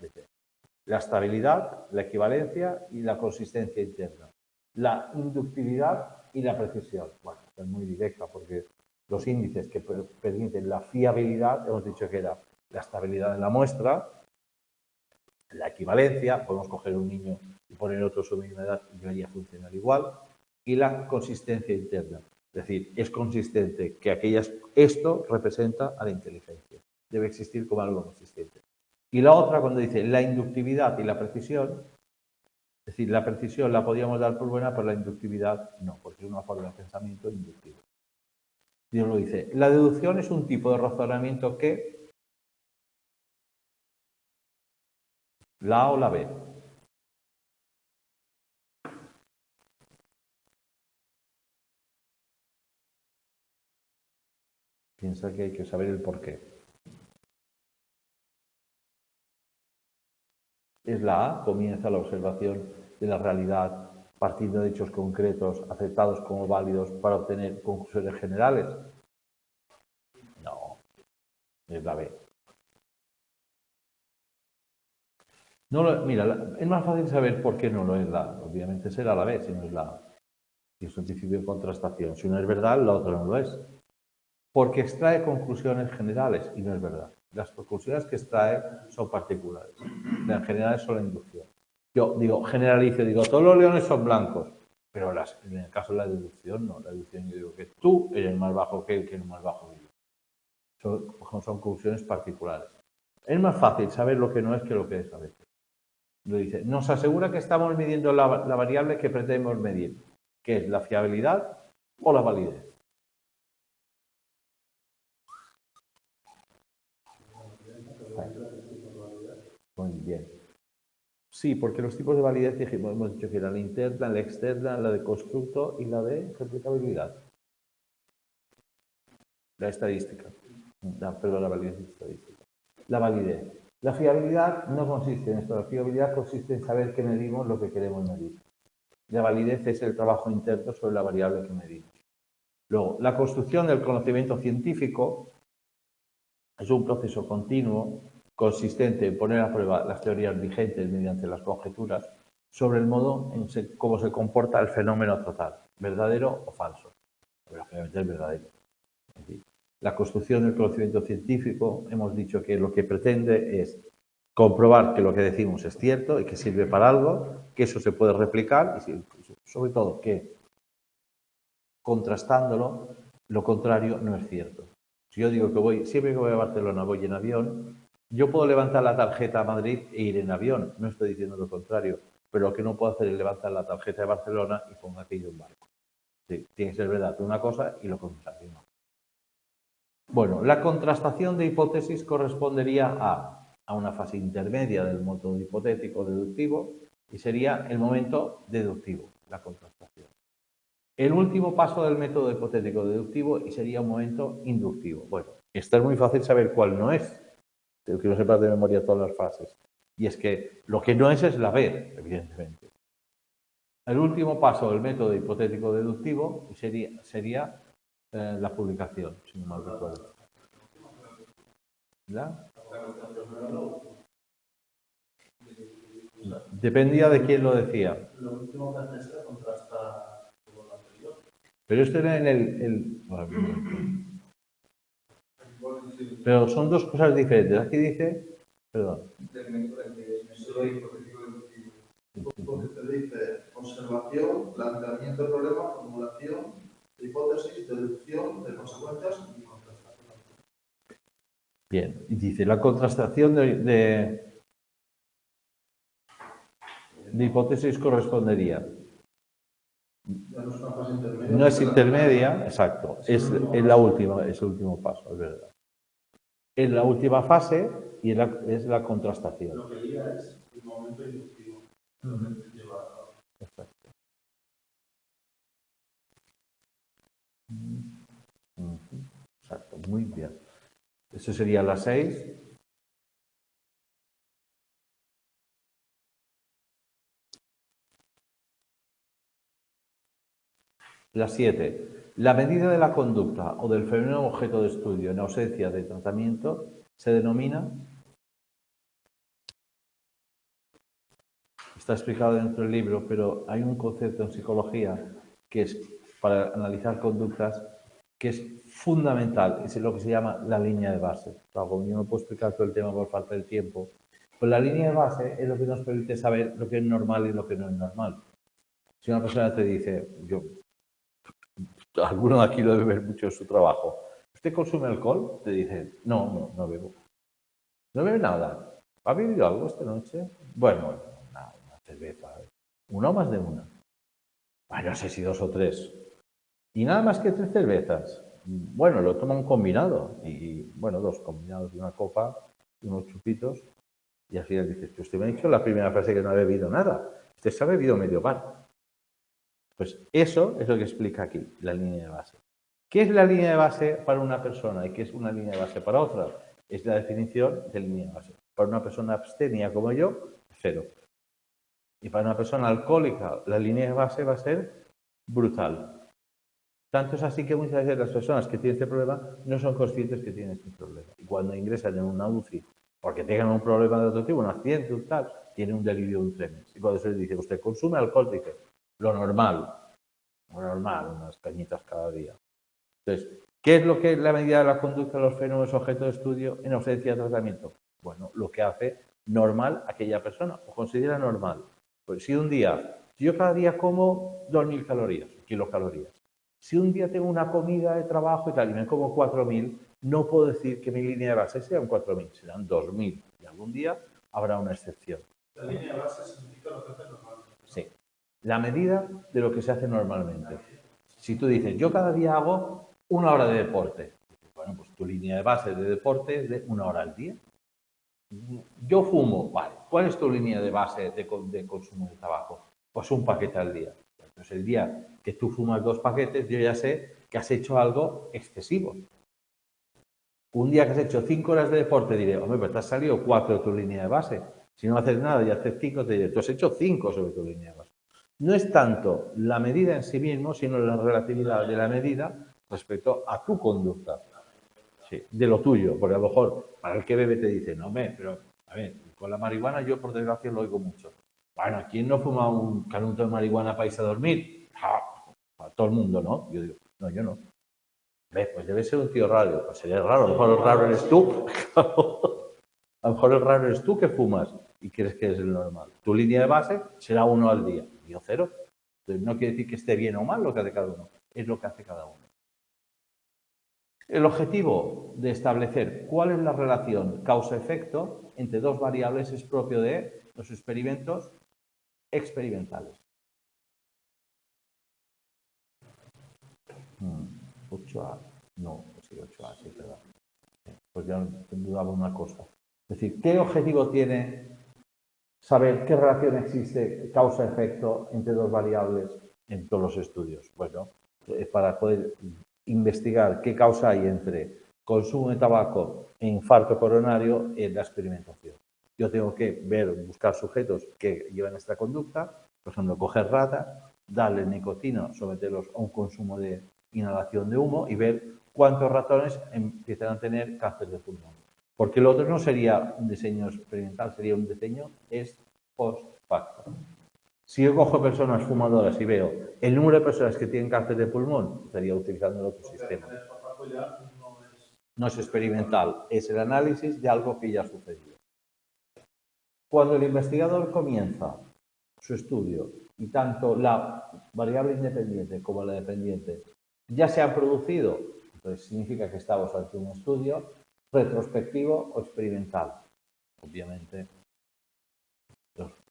La estabilidad, la equivalencia y la consistencia interna. La inductividad y la precisión. Bueno, es muy directa porque los índices que permiten la fiabilidad, hemos dicho que era la estabilidad de la muestra, la equivalencia, podemos coger un niño y poner otro su misma edad y debería funcionar igual, y la consistencia interna. Es decir, es consistente que esto representa a la inteligencia. Debe existir como algo consistente. Y la otra, cuando dice la inductividad y la precisión, es decir, la precisión la podíamos dar por buena, pero la inductividad no, porque es una forma de pensamiento inductivo. Dios lo dice. La deducción es un tipo de razonamiento que la A o la B. Piensa que hay que saber el porqué. Es la A, comienza la observación de la realidad partiendo de hechos concretos aceptados como válidos para obtener conclusiones generales. No, es la B. No mira, es más fácil saber por qué no lo es la A. Obviamente será la B si no es la A. Y es un principio de contrastación. Si uno es verdad, la otra no lo es. Porque extrae conclusiones generales y no es verdad. Las conclusiones que extrae son particulares. Las generales son la inducción. Yo digo, generalizo, digo, todos los leones son blancos, pero en el caso de la deducción, no. La deducción yo digo que tú eres más bajo que él, que es más bajo que yo. Son conclusiones particulares. Es más fácil saber lo que no es que lo que es a veces. Lo dice, nos asegura que estamos midiendo la variable que pretendemos medir, que es la fiabilidad o la validez. Muy bien. Sí, porque los tipos de validez dijimos, hemos dicho que era la interna, la externa, la de constructo y la de replicabilidad. La estadística. Perdón, la validez estadística. La validez. La fiabilidad no consiste en esto. La fiabilidad consiste en saber que medimos lo que queremos medir. La validez es el trabajo interno sobre la variable que medimos. Luego, la construcción del conocimiento científico es un proceso continuo consistente en poner a prueba las teorías vigentes mediante las conjeturas sobre el modo en cómo se comporta el fenómeno total, verdadero o falso. Obviamente es verdadero. Es decir, la construcción del conocimiento científico, hemos dicho que lo que pretende es comprobar que lo que decimos es cierto y que sirve para algo, que eso se puede replicar y sobre todo que contrastándolo, lo contrario no es cierto. Si yo digo que siempre que voy a Barcelona voy en avión, yo puedo levantar la tarjeta a Madrid e ir en avión, no estoy diciendo lo contrario, pero lo que no puedo hacer es levantar la tarjeta de Barcelona y ponga aquello en barco. Sí, tiene que ser verdad una cosa y lo contrario no. Bueno, la contrastación de hipótesis correspondería a una fase intermedia del método hipotético deductivo y sería el momento deductivo, la contrastación. El último paso del método hipotético deductivo y sería un momento inductivo. Bueno, esto es muy fácil saber cuál no es. Tengo que no sepas de memoria todas las fases. Y es que lo que no es la B, evidentemente. El último paso del método hipotético deductivo sería la publicación, si no mal recuerdo. ¿La? Dependía de quién lo decía. Lo último que haces es contrastar con lo anterior. Pero esto era en Pero son dos cosas diferentes. Aquí dice... Perdón. Porque te dice observación, planteamiento de problema, formulación, hipótesis, deducción de consecuencias y contrastación. Bien, y dice la contrastación de hipótesis correspondería. Ya no es una fase intermedia. No es intermedia, exacto, es la última, es el último paso, es verdad. Es la última fase y es la contrastación. Lo que diga es el momento inductivo. Lo que te lleva a... Exacto. Exacto, muy bien. Eso sería la 6. La 7. La medida de la conducta o del fenómeno objeto de estudio en ausencia de tratamiento se denomina... Está explicado dentro del libro, pero hay un concepto en psicología que es para analizar conductas que es fundamental, es lo que se llama la línea de base. Como yo no puedo explicar todo el tema por falta de tiempo, pues la línea de base es lo que nos permite saber lo que es normal y lo que no es normal. Si una persona te dice, alguno de aquí lo debe ver mucho en su trabajo, ¿usted consume alcohol? Te dice, no bebo. ¿No bebe nada? ¿Ha bebido algo esta noche? Bueno, una cerveza. ¿Una o más de una? Bueno, no sé si 2 o 3. Y nada más que 3 cervezas. Bueno, lo toma un combinado. Y bueno, 2 combinados y una copa y unos chupitos. Y al final dices, que usted me ha dicho la primera frase que no ha bebido nada. Usted se ha bebido medio bar. Pues eso es lo que explica aquí, la línea de base. ¿Qué es la línea de base para una persona y qué es una línea de base para otra? Es la definición de línea de base. Para una persona abstemia como yo, 0. Y para una persona alcohólica, la línea de base va a ser brutal. Tanto es así que muchas veces las personas que tienen este problema no son conscientes que tienen este problema. Y cuando ingresan en una UCI, porque tengan un problema de otro tipo, un accidente, un tal, tienen un delirium tremens. Y cuando se les dice, usted consume alcohol, dice, lo normal, unas cañitas cada día. Entonces, ¿qué es lo que es la medida de la conducta de los fenómenos objeto de estudio en ausencia de tratamiento? Bueno, lo que hace normal aquella persona, o considera normal. Pues si yo cada día como 2.000 calorías, kilocalorías. Si un día tengo una comida de trabajo y tal, y me como 4.000, no puedo decir que mi línea de base sean 4.000, serán 2.000. Y algún día habrá una excepción. La línea de base significa lo que hace normalmente. Sí. La medida de lo que se hace normalmente. Si tú dices, yo cada día hago 1 hora de deporte. Bueno, pues tu línea de base de deporte es de 1 hora al día. Yo fumo, vale, ¿Cuál es tu línea de base de consumo de tabaco? Pues un paquete al día. Entonces, el día que tú fumas 2 paquetes, yo ya sé que has hecho algo excesivo. Un día que has hecho 5 horas de deporte, diré, hombre, pero te has salido 4 de tu línea de base. Si no haces nada y haces 5, te diré, tú has hecho 5 sobre tu línea de base. No es tanto la medida en sí mismo, sino la relatividad de la medida respecto a tu conducta. Sí, de lo tuyo, porque a lo mejor para el que bebe te dice, no, pero a ver, con la marihuana yo por desgracia lo oigo mucho. Bueno, ¿quién no fuma un canuto de marihuana para irse a dormir? A todo el mundo, ¿no? Yo digo, no, yo no. Pues debe ser un tío raro. Pues sería raro, a lo mejor el raro eres tú. A lo mejor el raro eres tú que fumas y crees que es el normal. Tu línea de base será 1 al día, yo 0. Entonces, no quiere decir que esté bien o mal lo que hace cada uno, es lo que hace cada uno. El objetivo de establecer cuál es la relación causa-efecto entre 2 variables es propio de los experimentos experimentales. 8A, no, sí, 8A, sí, verdad. Pues ya dudaba una cosa. Es decir, ¿qué objetivo tiene saber qué relación existe causa-efecto entre 2 variables en todos los estudios? Bueno, es para poder investigar qué causa hay entre consumo de tabaco e infarto coronario en la experimentación. Yo tengo que buscar sujetos que llevan esta conducta, por ejemplo, coger ratas, darle nicotina, someterlos a un consumo de inhalación de humo y ver cuántos ratones empiezan a tener cáncer de pulmón. Porque lo otro no sería un diseño experimental, sería un diseño ex post facto. Si yo cojo personas fumadoras y veo el número de personas que tienen cáncer de pulmón, estaría utilizando el otro sistema. No es experimental, es el análisis de algo que ya ha sucedido. Cuando el investigador comienza su estudio y tanto la variable independiente como la dependiente ya se han producido, entonces significa que estamos ante un estudio retrospectivo o experimental. Obviamente,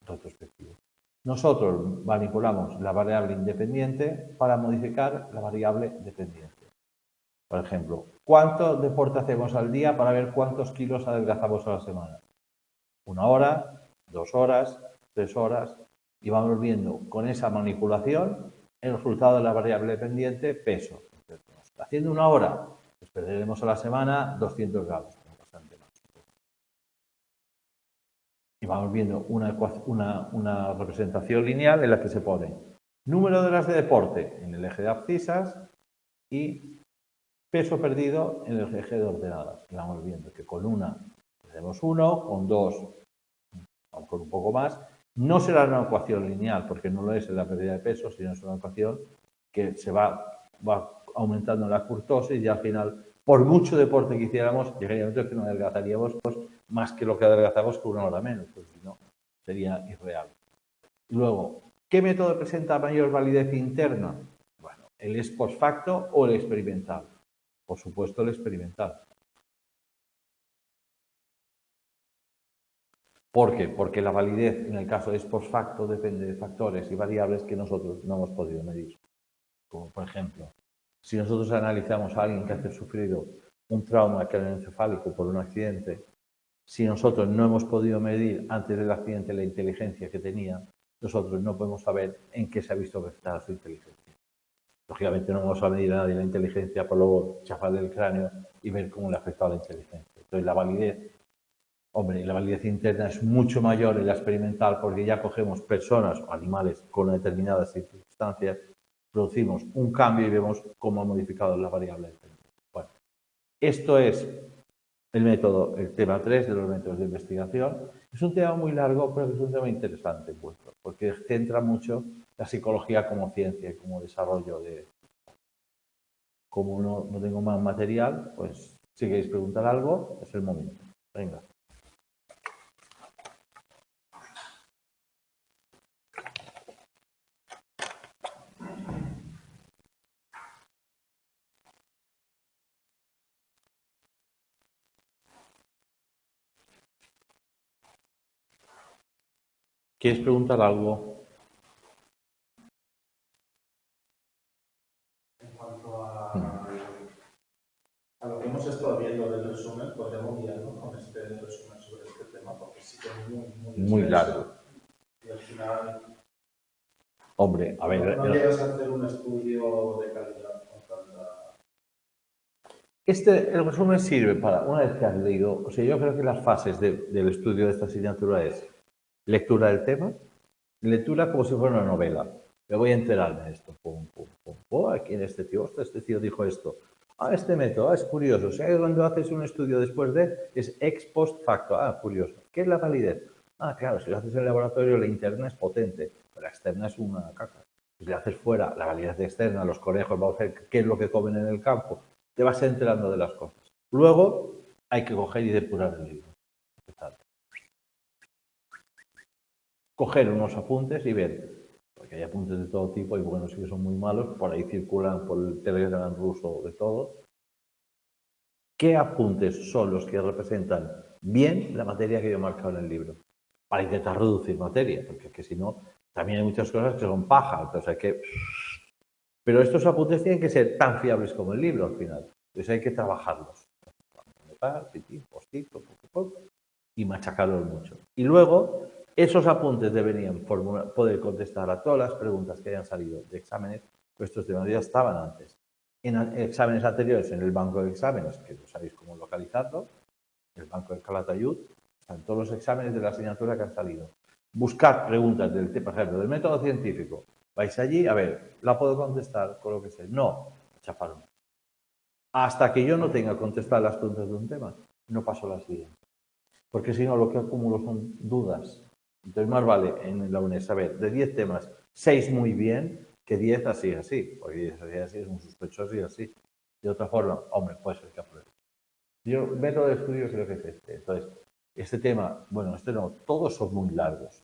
retrospectivo. Nosotros manipulamos la variable independiente para modificar la variable dependiente. Por ejemplo, ¿cuánto deporte hacemos al día para ver cuántos kilos adelgazamos a la semana? 1 hora, 2 horas, 3 horas, y vamos viendo con esa manipulación el resultado de la variable dependiente peso. Haciendo 1 hora, pues perderemos a la semana 200 gramos, bastante más. Y vamos viendo una representación lineal en la que se pone número de horas de deporte en el eje de abscisas y peso perdido en el eje de ordenadas. Y vamos viendo que con una perdemos 1, con 2, o con un poco más. No será una ecuación lineal, porque no lo es en la pérdida de peso, sino es una ecuación que se va aumentando la curtosis y al final, por mucho deporte que hiciéramos, llegaría un momento que no adelgazaríamos más que lo que adelgazamos con 1 hora menos, pues si no, sería irreal. Luego, ¿qué método presenta mayor validez interna? Bueno, el ex post facto o el experimental. Por supuesto, el experimental. ¿Por qué? Porque la validez en el caso de ex post facto depende de factores y variables que nosotros no hemos podido medir. Como por ejemplo, si nosotros analizamos a alguien que ha sufrido un trauma craneoencefálico por un accidente, si nosotros no hemos podido medir antes del accidente la inteligencia que tenía, nosotros no podemos saber en qué se ha visto afectada su inteligencia. Lógicamente no vamos a medir a nadie la inteligencia por luego chafarle el cráneo y ver cómo le ha afectado la inteligencia. Entonces la validez, hombre, la validez interna es mucho mayor en la experimental porque ya cogemos personas o animales con determinadas circunstancias, producimos un cambio y vemos cómo ha modificado la variable. Bueno, esto es el tema 3 de los métodos de investigación. Es un tema muy largo, pero es un tema interesante, porque centra mucho la psicología como ciencia y como desarrollo de... Como no tengo más material, pues si queréis preguntar algo, es el momento. Venga. ¿Quieres preguntar algo? En cuanto a lo que hemos estado viendo del resumen, podríamos guiarnos con este resumen sobre este tema. tema, porque sí que es muy Muy extenso. largo. Y al final Hombre, a ver, no llegas a hacer un estudio de calidad con tanta... el resumen sirve para, una vez que has leído, o sea, yo creo que las fases del estudio de esta asignatura es lectura del tema, lectura como si fuera una novela. Me voy a enterarme de esto. Pum, pum, pum. Oh, aquí en este tío, ostras, este tío dijo esto. Ah, este método, es curioso. O sea, que cuando haces un estudio después de, es ex post facto. Ah, curioso. ¿Qué es la validez? Ah, claro, si lo haces en el laboratorio, la interna es potente, pero la externa es una caca. Si le haces fuera la validez externa, los conejos, vamos a ver qué es lo que comen en el campo, te vas enterando de las cosas. Luego hay que coger y depurar el libro. Coger unos apuntes y ver, porque hay apuntes de todo tipo y buenos que son muy malos, por ahí circulan por el Telegram ruso de todo. ¿Qué apuntes son los que representan bien la materia que yo he marcado en el libro? Para intentar reducir materia, porque es que si no, también hay muchas cosas que son paja, entonces hay que... Pero estos apuntes tienen que ser tan fiables como el libro al final, entonces hay que trabajarlos. Y machacarlos mucho. Y luego, esos apuntes deberían poder contestar a todas las preguntas que hayan salido de exámenes, pues estos de mayoría estaban antes. En exámenes anteriores, en el banco de exámenes, que no sabéis cómo localizarlo, el banco de Calatayud, están todos los exámenes de la asignatura que han salido. Buscar preguntas del, por ejemplo, del método científico. Vais allí, a ver, ¿la puedo contestar con lo que sé? No, chaparon. Hasta que yo no tenga contestar las preguntas de un tema, no paso la siguiente. Porque si no, lo que acumulo son dudas. Entonces, más vale en la UNED saber de 10 temas, 6 muy bien, que 10 así, así. Porque 10 así, así es un sospechoso y así. De otra forma, hombre, puede ser que apruebe. Yo, método de estudio creo que es este. Entonces, este tema, bueno, este no, todos son muy largos.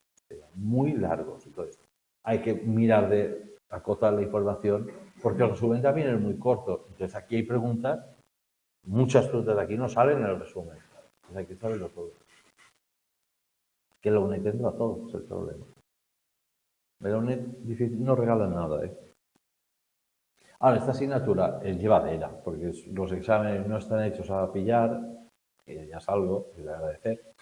Muy largos. Entonces, hay que mirar de acotar la información, porque el resumen también es muy corto. Entonces, aquí hay preguntas, muchas preguntas de aquí no salen en el resumen. Entonces, hay que saberlo todo. Que la UNED tendrá todo, es el problema. La UNED no regala nada, ¿eh? Ahora, esta asignatura es llevadera, porque los exámenes no están hechos a pillar, que ya es algo, es de agradecer.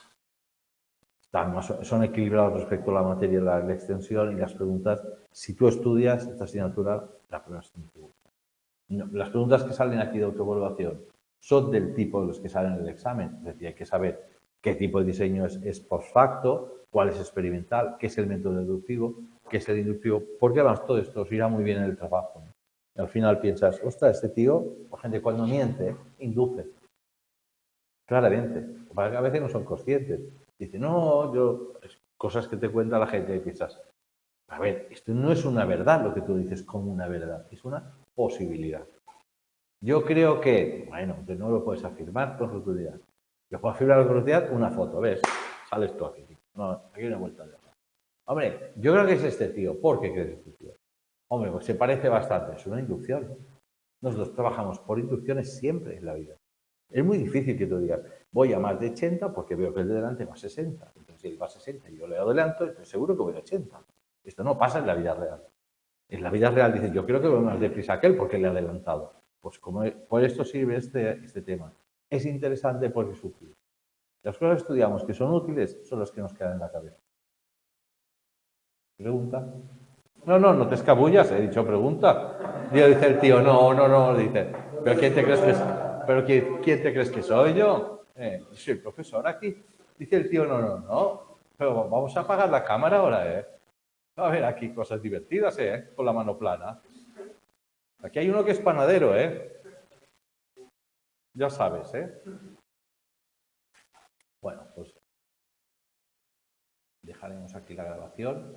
Son equilibrados respecto a la materia, la extensión y las preguntas. Si tú estudias esta asignatura, la prueba es muy segura. No, las preguntas que salen aquí de autoevaluación son del tipo de los que salen en el examen. Es decir, hay que saber qué tipo de diseño es post facto, cuál es experimental, qué es el método deductivo, qué es el inductivo, porque además todo esto os irá muy bien en el trabajo, ¿no? Y al final piensas, ostras, este tío, por gente, cuando miente, induce. Claramente. A veces no son conscientes. Dice, no, cosas que te cuenta la gente y piensas, a ver, esto no es una verdad lo que tú dices como una verdad, es una posibilidad. Yo creo que, bueno, que no lo puedes afirmar con rotundidad. Yo puedo afirmar con rotundidad una foto, ¿ves? Sales tú aquí. No, aquí hay una vuelta de hoja. Hombre, yo creo que es este tío. ¿Por qué crees este tío? Hombre, pues se parece bastante. Es una inducción. Nosotros trabajamos por inducciones siempre en la vida. Es muy difícil que tú digas, voy a más de 80 porque veo que el de delante va a 60. Entonces, si él va a 60 y yo le adelanto, estoy seguro que voy a 80. Esto no pasa en la vida real. En la vida real dices, yo creo que voy más deprisa que él porque le he adelantado. Pues por esto sirve este tema. Es interesante porque es útil. Las cosas que estudiamos que son útiles son las que nos quedan en la cabeza. ¿Pregunta? No, no, no te escabullas, he dicho pregunta. Dice el tío, no, dice, ¿pero quién te crees que es? ¿Pero quién te crees que soy yo? Soy el profesor aquí. Dice el tío, no. Pero vamos a apagar la cámara ahora, ¿eh? Va a ver aquí cosas divertidas, ¿eh? Con la mano plana. Aquí hay uno que es panadero, ¿eh? Ya sabes, ¿eh? Bueno, pues dejaremos aquí la grabación.